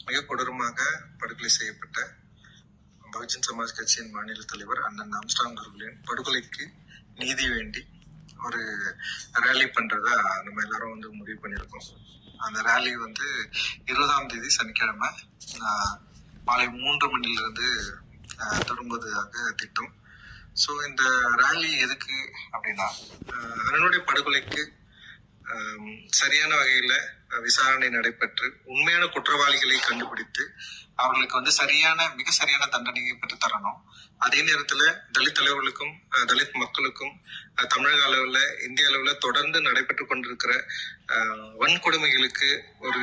மிக கொடூரமாக படுகொலை செய்யப்பட்ட பகுஜன் சமாஜ் கட்சியின் மாநில தலைவர் அண்ணன் ஆம்ஸ்ட்ராங் அவர்களின் படுகொலைக்கு நீதி வேண்டி ஒரு ரேலி பண்றதா நம்ம எல்லாரும் வந்து முடிவு பண்ணியிருக்கோம். அந்த ரேலி வந்து 20ஆம் தேதி சனிக்கிழமை மாலை 3 மணிலிருந்து தொடங்குவதாக திட்டம். ஸோ இந்த ரேலி எதுக்கு அப்படின்னா, அண்ணனுடைய படுகொலைக்கு சரியான வகையில விசாரணை நடைபெற்று உண்மையான குற்றவாளிகளை கண்டுபிடித்து அவர்களுக்கு வந்து மிக சரியான தண்டனையை பெற்று தரணும். அதே நேரத்துல தலித் தலைவர்களுக்கும் தலித் மக்களுக்கும் தமிழக அளவுல இந்திய அளவுல தொடர்ந்து நடைபெற்று கொண்டிருக்கிற வன்கொடுமைகளுக்கு ஒரு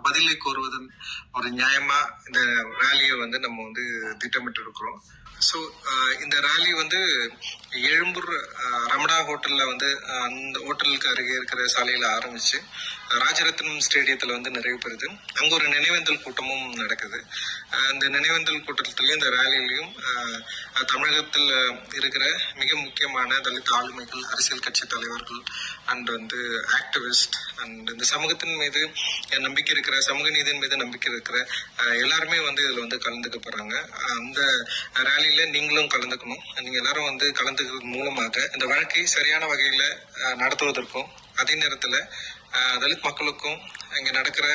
பதிலை கோருவதன் ஒரு நியாயமா இந்த ரேலியை வந்து நம்ம வந்து திட்டமிட்டு இருக்கிறோம். ஸோ இந்த ரேலி வந்து எழும்பூர் ரமணா ஹோட்டல்ல வந்து அந்த ஹோட்டலுக்கு அருகே இருக்கிற சாலையில ஆரம்பிச்சு ராஜரத்னம் ஸ்டேடியத்துல வந்து நிறைவு பெறுது. அங்க ஒரு நினைவேந்தல் கூட்டமும் நடக்குது. இந்த நினைவேந்தல் கூட்டத்திலையும் இந்த ரேலியிலையும் தமிழகத்தில் இருக்கிற மிக முக்கியமான தலித் ஆளுமைகள், அரசியல் கட்சி தலைவர்கள் அண்ட் வந்து ஆக்டிவிஸ்ட் அண்ட் இந்த சமூகத்தின் மீது நம்பிக்கை இருக்கிற, சமூக நீதியின் மீது நம்பிக்கை இருக்கிற எல்லாருமே வந்து இதுல வந்து கலந்துக்க போறாங்க. அந்த ரேலியில நீங்களும் கலந்துக்கணும். நீங்க எல்லாரும் வந்து கலந்துக்கிறது மூலமாக இந்த வழக்கை சரியான வகையில நடத்துவதற்கும் அதே நேரத்துல தலித் மக்களுக்கும் இங்க நடக்கிற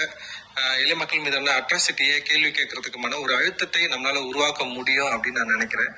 இளைய மக்கள் மீதான அட்ராசிட்டியை கேள்வி கேட்கறதுக்குமான ஒரு அழுத்தத்தை நம்மளால உருவாக்க முடியும் அப்படின்னு நான் நினைக்கிறேன்.